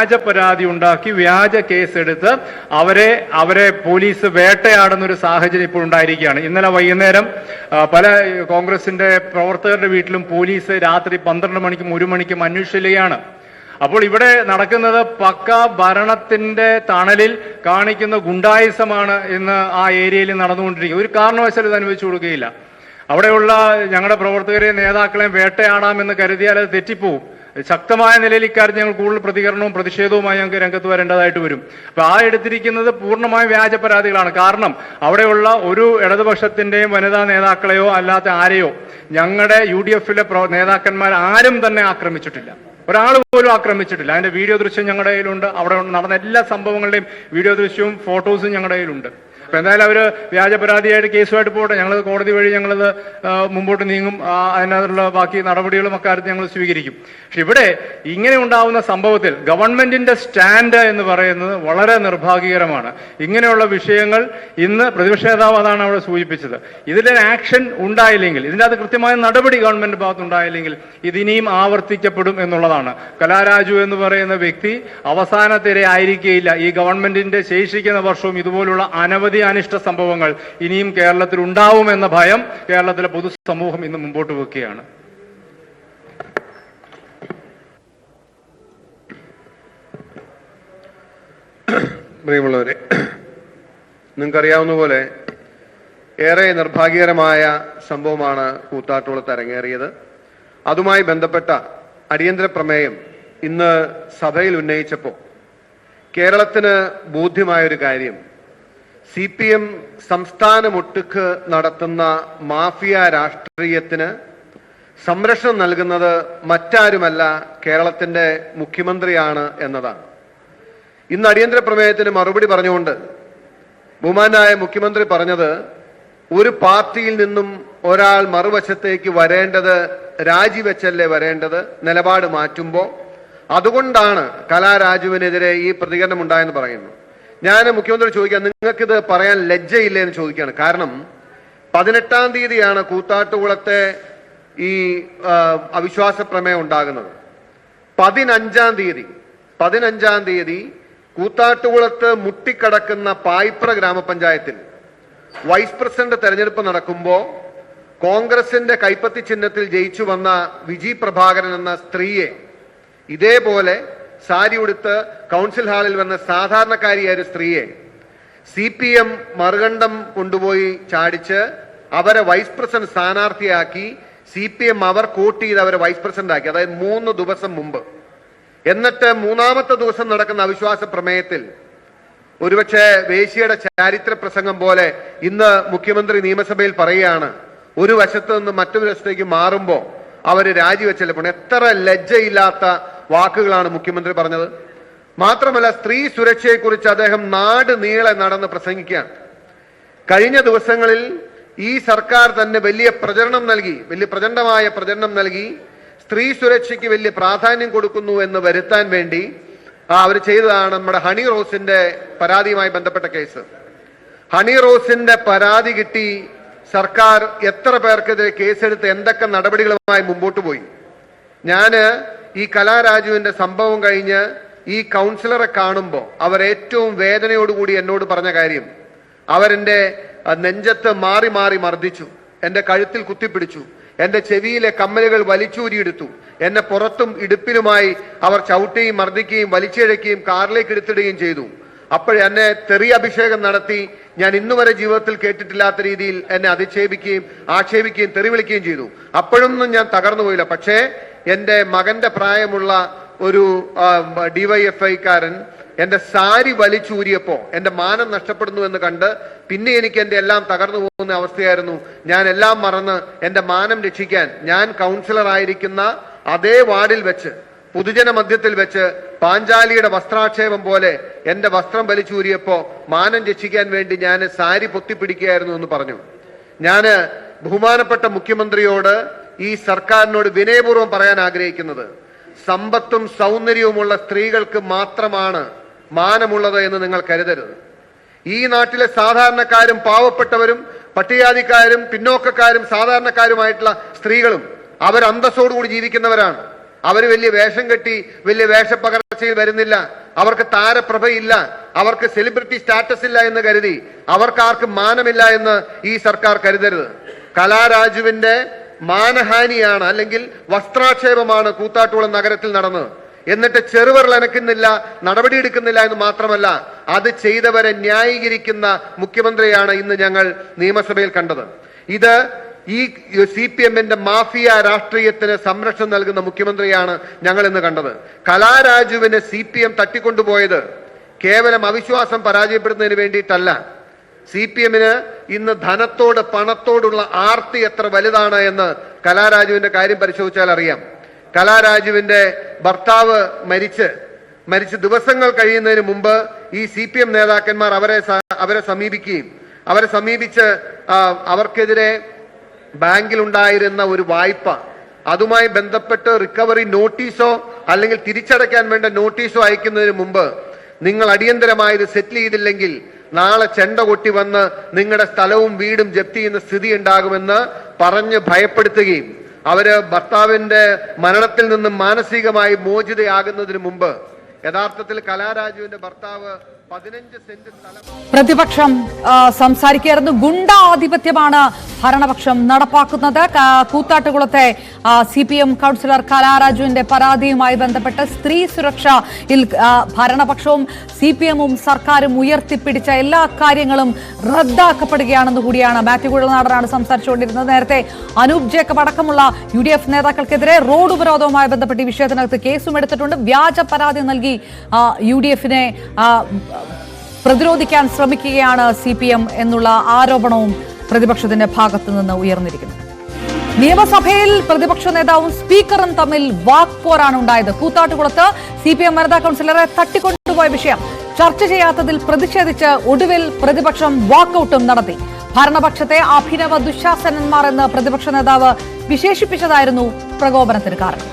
വ്യാജ പരാതി ഉണ്ടാക്കി വ്യാജ കേസെടുത്ത് അവരെ പോലീസ് വേട്ടയാടുന്ന ഒരു സാഹചര്യം ഇപ്പോൾ ഉണ്ടായിരിക്കുകയാണ്. ഇന്നലെ വൈകുന്നേരം പല കോൺഗ്രസിന്റെ പ്രവർത്തകരുടെ വീട്ടിലും പോലീസ് രാത്രി 12 മണിക്കും 1 മണിക്കും അന്വേഷിക്കുകയാണ്. അപ്പോൾ ഇവിടെ നടക്കുന്നത് പക്ക ഭരണത്തിന്റെ തണലിൽ കാണിക്കുന്ന ഗുണ്ടായിസമാണ് ഇന്ന് ആ ഏരിയയിൽ നടന്നുകൊണ്ടിരിക്കുന്നത്. ഒരു കാരണവശാലും ഇത് അനുവദിച്ചു കൊടുക്കുകയില്ല. അവിടെയുള്ള ഞങ്ങളുടെ പ്രവർത്തകരെയും നേതാക്കളെയും വേട്ടയാടാമെന്ന് കരുതിയാൽ അത് തെറ്റിപ്പോവും. ശക്തമായ നിലയിൽ ഇക്കാര്യത്തിൽ ഞങ്ങൾ കൂടുതൽ പ്രതികരണവും പ്രതിഷേധവുമായി ഞങ്ങൾക്ക് രംഗത്ത് വരേണ്ടതായിട്ട് വരും. അപ്പൊ ആ എടുത്തിരിക്കുന്നത് പൂർണ്ണമായും വ്യാജ പരാതികളാണ്. കാരണം അവിടെയുള്ള ഒരു ഇടതുപക്ഷത്തിന്റെയും വനിതാ നേതാക്കളെയോ അല്ലാത്ത ആരെയോ ഞങ്ങളുടെ UDF-ലെ നേതാക്കന്മാർ ആരും തന്നെ ആക്രമിച്ചിട്ടില്ല. ഒരാൾ പോലും ആക്രമിച്ചിട്ടില്ല. അതിന്റെ വീഡിയോ ദൃശ്യം ഞങ്ങളുടെ കയ്യിലുണ്ട്. അവിടെ നടന്ന എല്ലാ സംഭവങ്ങളുടെയും വീഡിയോ ദൃശ്യവും ഫോട്ടോസും ഞങ്ങളുടെ കയ്യിലുണ്ട്. അപ്പൊ എന്തായാലും അവര് വ്യാജ പരാതിയായിട്ട് കേസുമായിട്ട് പോട്ടെ. ഞങ്ങളത് കോടതി വഴി ഞങ്ങളത് മുമ്പോട്ട് നീങ്ങും. അതിനകത്തുള്ള ബാക്കി നടപടികളും അക്കാര്യത്തിൽ ഞങ്ങൾ സ്വീകരിക്കും. പക്ഷെ ഇവിടെ ഇങ്ങനെ ഉണ്ടാവുന്ന സംഭവത്തിൽ ഗവൺമെന്റിന്റെ സ്റ്റാൻഡ് എന്ന് പറയുന്നത് വളരെ നിർഭാഗ്യകരമാണ്. ഇങ്ങനെയുള്ള വിഷയങ്ങൾ ഇന്ന് പ്രതിപക്ഷ നേതാവ് അതാണ് അവിടെ സൂചിപ്പിച്ചത്. ഇതിന്റെ ആക്ഷൻ ഉണ്ടായില്ലെങ്കിൽ, ഇതിന്റെ അത് കൃത്യമായ നടപടി ഗവൺമെന്റ് ഭാഗത്തുണ്ടായില്ലെങ്കിൽ ഇതിനിയും ആവർത്തിക്കപ്പെടും എന്നുള്ളതാണ്. കലാരാജു എന്ന് പറയുന്ന വ്യക്തി അവസാനത്തിരെ ആയിരിക്കുകയില്ല. ഈ ഗവൺമെന്റിന്റെ ശേഷിക്കുന്ന വർഷവും ഇതുപോലുള്ള അനവധി അനിഷ്ട സംഭവങ്ങൾ ഇനിയും കേരളത്തിൽ ഉണ്ടാവുമെന്ന ഭയം കേരളത്തിലെ പൊതുസമൂഹം ഇന്ന് മുമ്പോട്ട് വെക്കുകയാണ്. പ്രിയമുള്ളവരെ, നിങ്ങൾക്കറിയാവുന്ന പോലെ ഏറെ നിർഭാഗ്യകരമായ സംഭവമാണ് കൂത്താട്ടുകുളത്ത് അരങ്ങേറിയത്. അതുമായി ബന്ധപ്പെട്ട അടിയന്തര പ്രമേയം ഇന്ന് സഭയിൽ ഉന്നയിച്ചപ്പോൾ കേരളത്തിന് ബോധ്യമായൊരു കാര്യം, CPM സംസ്ഥാനമൊട്ടുക്ക് നടത്തുന്ന മാഫിയ രാഷ്ട്രീയത്തിന് സംരക്ഷണം നൽകുന്നത് മറ്റാരുമല്ല, കേരളത്തിന്റെ മുഖ്യമന്ത്രിയാണ് എന്നതാണ്. ഇന്ന് അടിയന്തര പ്രമേയത്തിന് മറുപടി പറഞ്ഞുകൊണ്ട് ബഹുമാനായ മുഖ്യമന്ത്രി പറഞ്ഞത്, ഒരു പാർട്ടിയിൽ നിന്നും ഒരാൾ മറുവശത്തേക്ക് വരേണ്ടത് രാജിവെച്ചല്ലേ വരേണ്ടത്, നിലപാട് മാറ്റുമ്പോൾ. അതുകൊണ്ടാണ് കലാരാജുവിനെതിരെ ഈ പ്രതികരണം ഉണ്ടായെന്ന് പറയുന്നു. ഞാൻ മുഖ്യമന്ത്രി ചോദിക്കാം, നിങ്ങൾക്കിത് പറയാൻ ലജ്ജയില്ലേ എന്ന് ചോദിക്കുകയാണ്. കാരണം 18-ാം തീയതിയാണ് കൂത്താട്ടുകുളത്തെ ഈ അവിശ്വാസ പ്രമേയം ഉണ്ടാകുന്നത്. 15-ാം തീയതി കൂത്താട്ടുകുളത്ത് മുട്ടിക്കടക്കുന്ന പായിപ്ര ഗ്രാമപഞ്ചായത്തിൽ വൈസ് പ്രസിഡന്റ് തെരഞ്ഞെടുപ്പ് നടക്കുമ്പോൾ കോൺഗ്രസിന്റെ കൈപ്പത്തി ചിഹ്നത്തിൽ ജയിച്ചു വന്ന വിജി പ്രഭാകരൻ എന്ന സ്ത്രീയെ ഇതേപോലെ സാരി ഉടുത്ത് കൗൺസിൽ ഹാളിൽ വന്ന സാധാരണക്കാരിയായ ഒരു സ്ത്രീയെ CPM മറുകണ്ഠം കൊണ്ടുപോയി ചാടിച്ച് അവരെ വൈസ് പ്രസിഡന്റ് സ്ഥാനാർത്ഥിയാക്കി. CPM അവർ വോട്ട് ചെയ്ത് അവരെ വൈസ് പ്രസിഡന്റ് ആക്കി, അതായത് 3 ദിവസം മുമ്പ്. എന്നിട്ട് 3-ാമത്തെ ദിവസം നടക്കുന്ന അവിശ്വാസ പ്രമേയത്തിൽ ഒരുപക്ഷെ വേശ്യയുടെ ചാരിത്ര പ്രസംഗം പോലെ ഇന്ന് മുഖ്യമന്ത്രി നിയമസഭയിൽ പറയുകയാണ്, ഒരു വശത്ത് നിന്ന് മറ്റൊരു വശത്തേക്ക് മാറുമ്പോൾ അവര് രാജിവെച്ചല്ലേ പോണേ. എത്ര ലജ്ജയില്ലാത്ത വാക്കുകളാണ് മുഖ്യമന്ത്രി പറഞ്ഞത്. മാത്രമല്ല, സ്ത്രീ സുരക്ഷയെക്കുറിച്ച് അദ്ദേഹം നാട് നീളെ നടന്ന് പ്രസംഗിക്കുകയാണ്. കഴിഞ്ഞ ദിവസങ്ങളിൽ ഈ സർക്കാർ തന്നെ വലിയ പ്രചണ്ഡമായ പ്രചരണം നൽകി സ്ത്രീ സുരക്ഷയ്ക്ക് വലിയ പ്രാധാന്യം കൊടുക്കുന്നു എന്ന് വരുത്താൻ വേണ്ടി അവർ ചെയ്തതാണ് നമ്മുടെ ഹണി റോസിന്റെ പരാതിയുമായി ബന്ധപ്പെട്ട കേസ്. ഹണി റോസിന്റെ പരാതി കിട്ടി സർക്കാർ എത്ര പേർക്കെതിരെ കേസെടുത്ത് എന്തൊക്കെ നടപടികളുമായി മുമ്പോട്ട് പോയി. ഞാന് ഈ കലാരാജുവിന്റെ സംഭവം കഴിഞ്ഞ് ഈ കൗൺസിലറെ കാണുമ്പോൾ അവർ ഏറ്റവും വേദനയോടുകൂടി എന്നോട് പറഞ്ഞ കാര്യം, അവരെന്റെ നെഞ്ചത്ത് മാറി മാറി മർദ്ദിച്ചു, എന്റെ കഴുത്തിൽ കുത്തിപ്പിടിച്ചു, എന്റെ ചെവിയിലെ കമ്മലുകൾ വലിച്ചൂരിയെടുത്തു, എന്നെ പുറത്തും ഇടുപ്പിലുമായി അവർ ചവിട്ടുകയും മർദ്ദിക്കുകയും വലിച്ചിഴയ്ക്കുകയും കാറിലേക്ക് എടുത്തിടുകയും ചെയ്തു. അപ്പോഴെന്നെ തെറി അഭിഷേകം നടത്തി. ഞാൻ ഇന്നുവരെ ജീവിതത്തിൽ കേട്ടിട്ടില്ലാത്ത രീതിയിൽ എന്നെ അധിക്ഷേപിക്കുകയും ആക്ഷേപിക്കുകയും തെറി വിളിക്കുകയും ചെയ്തു. അപ്പോഴൊന്നും ഞാൻ തകർന്നു പോയില്ല. പക്ഷേ എന്റെ മകന്റെ പ്രായമുള്ള ഒരു DYFI-കാരൻ എന്റെ സാരി വലിച്ചൂരിയപ്പോ എന്റെ മാനം നഷ്ടപ്പെടുന്നു എന്ന് കണ്ട് പിന്നെ എനിക്ക് എന്റെ എല്ലാം തകർന്നു പോകുന്ന അവസ്ഥയായിരുന്നു. ഞാൻ എല്ലാം മറന്ന് എന്റെ മാനം രക്ഷിക്കാൻ ഞാൻ കൗൺസിലർ ആയിരിക്കുന്ന അതേ വാർഡിൽ വെച്ച് പൊതുജന മധ്യത്തിൽ വെച്ച് പാഞ്ചാലിയുടെ വസ്ത്രാക്ഷേപം പോലെ എന്റെ വസ്ത്രം വലിച്ചൂരിയപ്പോ മാനം രക്ഷിക്കാൻ വേണ്ടി ഞാൻ സാരി പൊത്തിപ്പിടിക്കുകയായിരുന്നു എന്ന് പറഞ്ഞു. ഞാന് ബഹുമാനപ്പെട്ട മുഖ്യമന്ത്രിയോട് ഈ സർക്കാരിനോട് വിനയപൂർവ്വം പറയാൻ ആഗ്രഹിക്കുന്നത്, സമ്പത്തും സൗന്ദര്യവുമുള്ള സ്ത്രീകൾക്ക് മാത്രമാണ് മാനമുള്ളത് എന്ന് നിങ്ങൾ കരുതരുത്. ഈ നാട്ടിലെ സാധാരണക്കാരും പാവപ്പെട്ടവരും പട്ടികജാതിക്കാരും പിന്നോക്കക്കാരും സാധാരണക്കാരുമായിട്ടുള്ള സ്ത്രീകളും അവർ അന്തസ്സോടുകൂടി ജീവിക്കുന്നവരാണ്. അവർ വലിയ വേഷം കെട്ടി വലിയ വേഷപ്പകർച്ചയിൽ വരുന്നില്ല. അവർക്ക് താരപ്രഭയില്ല, അവർക്ക് സെലിബ്രിറ്റി സ്റ്റാറ്റസ് ഇല്ല എന്ന് കരുതി അവർക്കാർക്കും മാനമില്ല എന്ന് ഈ സർക്കാർ കരുതരുത്. കലാരാജുവിന്റെ മാനഹാനിയാണ് അല്ലെങ്കിൽ വസ്ത്രാക്ഷേപമാണ് കൂത്താട്ടുകുളം നഗരത്തിൽ നടന്നത്. എന്നിട്ട് ചെറുവിരൽ അനക്കുന്നില്ല, നടപടിയെടുക്കുന്നില്ല എന്ന് മാത്രമല്ല, അത് ചെയ്തവരെ ന്യായീകരിക്കുന്ന മുഖ്യമന്ത്രിയാണ് ഇന്ന് ഞങ്ങൾ നിയമസഭയിൽ കണ്ടത്. ഇത് ഈ CPM-ന്റെ മാഫിയ രാഷ്ട്രീയത്തിന് സംരക്ഷണം നൽകുന്ന മുഖ്യമന്ത്രിയാണ് ഞങ്ങൾ ഇന്ന് കണ്ടത്. കലാരാജുവിനെ CPM തട്ടിക്കൊണ്ടുപോയത് കേവലം അവിശ്വാസം പരാജയപ്പെടുന്നതിന് വേണ്ടിയിട്ടല്ല. CPM-ന് ഇന്ന് ധനത്തോട് പണത്തോടുള്ള ആർത്തി എത്ര വലുതാണ് എന്ന് കലാരാജുവിന്റെ കാര്യം പരിശോധിച്ചാൽ അറിയാം. കലാരാജുവിന്റെ ഭർത്താവ് മരിച്ച് ദിവസങ്ങൾ കഴിയുന്നതിന് മുമ്പ് ഈ CPM നേതാക്കന്മാർ അവരെ സമീപിച്ച് അവർക്കെതിരെ ബാങ്കിലുണ്ടായിരുന്ന ഒരു വായ്പ, അതുമായി ബന്ധപ്പെട്ട് റിക്കവറി നോട്ടീസോ അല്ലെങ്കിൽ തിരിച്ചടയ്ക്കാൻ വേണ്ട നോട്ടീസോ അയക്കുന്നതിന് മുമ്പ് നിങ്ങൾ അടിയന്തരമായി ഇത് സെറ്റിൽ ചെയ്തില്ലെങ്കിൽ നാളെ ചെണ്ട കൊട്ടി വന്ന് നിങ്ങളുടെ സ്ഥലവും വീടും ജപ്തി ചെയ്യുന്ന സ്ഥിതി ഉണ്ടാകുമെന്ന് പറഞ്ഞ് ഭയപ്പെടുത്തുകയും അവര് ഭർത്താവിന്റെ മരണത്തിൽ നിന്നും മാനസികമായി മോചിതയാകുന്നതിന് മുമ്പ് യഥാർത്ഥത്തിൽ കലാരാജുവിന്റെ ഭർത്താവ് 15 സെന്റ് സ്ഥലം പ്രതിപക്ഷം സംസാരിക്കുകയായിരുന്നു. ഗുണ്ടാധിപത്യമാണ് ഭരണപക്ഷം നടപ്പാക്കുന്നത്. കൂത്താട്ടുകുളത്തെ CPM കൗൺസിലർ കലാരാജുവിന്റെ പരാതിയുമായി ബന്ധപ്പെട്ട് സ്ത്രീ സുരക്ഷയിൽ ഭരണപക്ഷവും CPM-ഉം സർക്കാരും ഉയർത്തിപ്പിടിച്ച എല്ലാ കാര്യങ്ങളും റദ്ദാക്കപ്പെടുകയാണെന്ന് കൂടിയാണ് മാത്യു കുഴൽനാടനാണ് സംസാരിച്ചുകൊണ്ടിരുന്നത്. നേരത്തെ അനൂപ് ജേക്കബ് അടക്കമുള്ള UDF നേതാക്കൾക്കെതിരെ റോഡ് ഉപരോധവുമായി ബന്ധപ്പെട്ട് ഈ വിഷയത്തിനകത്ത് കേസും എടുത്തിട്ടുണ്ട്. വ്യാജ പരാതി നൽകി UDF-നെ പ്രതിരോധിക്കാൻ ശ്രമിക്കുകയാണ് CPM എന്നുള്ള ആരോപണവും പ്രതിപക്ഷത്തിന്റെ ഭാഗത്തു നിന്ന് ഉയർന്നിരിക്കുന്നത്. നിയമസഭയിൽ പ്രതിപക്ഷ നേതാവും സ്പീക്കറും തമ്മിൽ വാക്പോരാണ് ഉണ്ടായത്. കൂത്താട്ടുകുളത്ത് CPM വനിതാ കൗൺസിലറെ തട്ടിക്കൊണ്ടുപോയ വിഷയം ചർച്ച ചെയ്യാത്തതിൽ പ്രതിഷേധിച്ച് ഒടുവിൽ പ്രതിപക്ഷം വാക്കൌട്ടും നടത്തി. ഭരണപക്ഷത്തെ അഭിനവ ദുശാസനന്മാർ എന്ന് പ്രതിപക്ഷ നേതാവ് വിശേഷിപ്പിച്ചതായിരുന്നു പ്രകോപനത്തിന് കാരണം.